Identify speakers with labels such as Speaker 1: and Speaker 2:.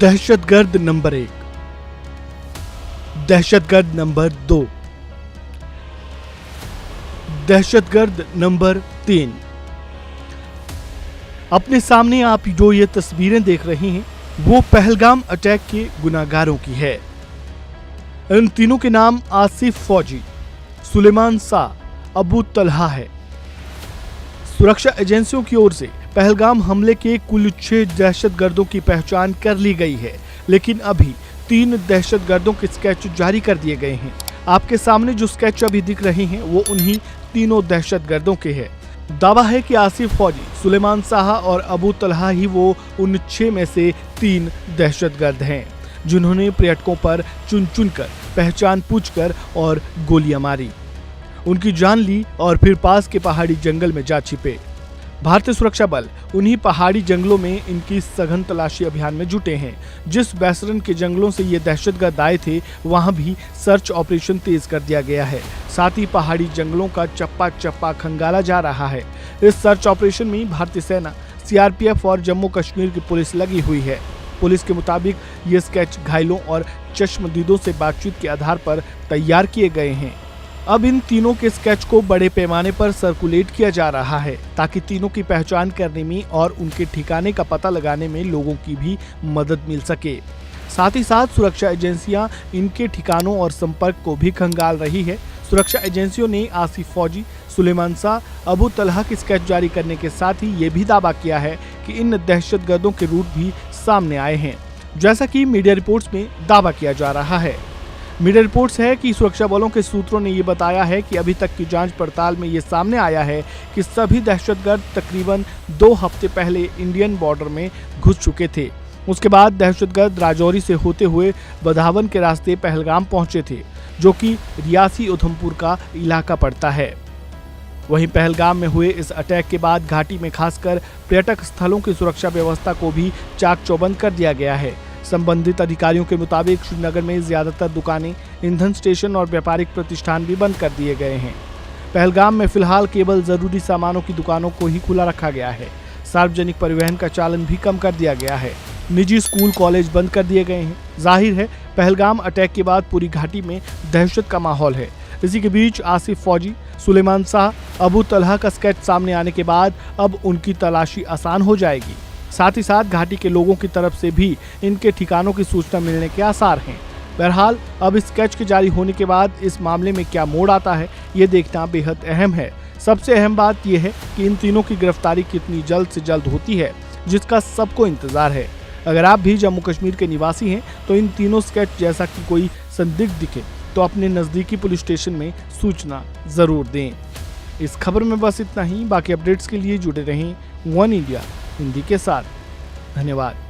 Speaker 1: दहशतगर्द number 1, दहशतगर्द number 2, दहशतगर्द number 3। अपने सामने आप जो ये तस्वीरें देख रहे हैं वो पहलगाम अटैक के गुनाहगारों की है। इन तीनों के नाम आसिफ फौजी, सुलेमान शाह, अबू तलहा है। सुरक्षा एजेंसियों की ओर से पहलगाम हमले के कुल 6 दहशतगर्दों की पहचान कर ली गई है, लेकिन अभी 3 दहशतगर्दों के स्केच जारी कर दिए गए हैं। आपके सामने जो स्केच अभी दिख रहे हैं वो उन्हीं तीनों दहशतगर्दों के हैं। दावा है कि आसिफ फौजी, सुलेमान शाह और अबू तलहा ही वो उन 6 में से 3 दहशतगर्द हैं जिन्होंने पर्यटकों पर चुन चुनकर पहचान पूछकर और गोलियां मारी, उनकी जान ली और फिर पास के पहाड़ी जंगल में जा छिपे। भारतीय सुरक्षा बल उन्हीं पहाड़ी जंगलों में इनकी सघन तलाशी अभियान में जुटे हैं। जिस बैसरन के जंगलों से ये दहशतगर्द आए थे वहां भी सर्च ऑपरेशन तेज कर दिया गया है। साथ ही पहाड़ी जंगलों का चप्पा चप्पा खंगाला जा रहा है। इस सर्च ऑपरेशन में भारतीय सेना, सीआरपीएफ और जम्मू कश्मीर की पुलिस लगी हुई है। पुलिस के मुताबिक ये स्केच घायलों और चश्मदीदों से बातचीत के आधार पर तैयार किए गए हैं। अब इन तीनों के स्केच को बड़े पैमाने पर सर्कुलेट किया जा रहा है ताकि तीनों की पहचान करने में और उनके ठिकाने का पता लगाने में लोगों की भी मदद मिल सके। साथ ही साथ सुरक्षा एजेंसियां इनके ठिकानों और संपर्क को भी खंगाल रही है। सुरक्षा एजेंसियों ने आसिफ फौजी, सुलेमान शाह, अबू तलहा की स्केच जारी करने के साथ ही ये भी दावा किया है कि इन दहशतगर्दों के रूट भी सामने आए हैं, जैसा कि मीडिया रिपोर्ट्स में दावा किया जा रहा है। मीडिया रिपोर्ट्स है कि सुरक्षा बलों के सूत्रों ने ये बताया है कि अभी तक की जांच पड़ताल में ये सामने आया है कि सभी दहशतगर्द तकरीबन 2 हफ्ते पहले इंडियन बॉर्डर में घुस चुके थे। उसके बाद दहशतगर्द राजौरी से होते हुए बधावन के रास्ते पहलगाम पहुंचे थे, जो कि रियासी उधमपुर का इलाका पड़ता है। वहीं पहलगाम में हुए इस अटैक के बाद घाटी में खासकर पर्यटक स्थलों की सुरक्षा व्यवस्था को भी चाक चौबंद कर दिया गया है। संबंधित अधिकारियों के मुताबिक श्रीनगर में ज्यादातर दुकानें, ईंधन स्टेशन और व्यापारिक प्रतिष्ठान भी बंद कर दिए गए हैं। पहलगाम में फिलहाल केवल जरूरी सामानों की दुकानों को ही खुला रखा गया है। सार्वजनिक परिवहन का चालन भी कम कर दिया गया है। निजी स्कूल कॉलेज बंद कर दिए गए हैं। जाहिर है पहलगाम अटैक के बाद पूरी घाटी में दहशत का माहौल है। इसी के बीच आसिफ फौजी, सुलेमान शाह, अबू तलहा का स्केच सामने आने के बाद अब उनकी तलाशी आसान हो जाएगी। साथ ही साथ घाटी के लोगों की तरफ से भी इनके ठिकानों की सूचना मिलने के आसार हैं। बहरहाल अब स्केच के जारी होने के बाद इस मामले में क्या मोड़ आता है ये देखना बेहद अहम है। सबसे अहम बात यह है कि इन तीनों की गिरफ्तारी कितनी जल्द से जल्द होती है, जिसका सबको इंतजार है। अगर आप भी जम्मू कश्मीर के निवासी हैं तो इन तीनों स्केच जैसा कि कोई संदिग्ध दिखे तो अपने नजदीकी पुलिस स्टेशन में सूचना जरूर दें। इस खबर में बस इतना ही। बाकी अपडेट्स के लिए जुड़े रहें वन इंडिया हिंदी के साथ। धन्यवाद।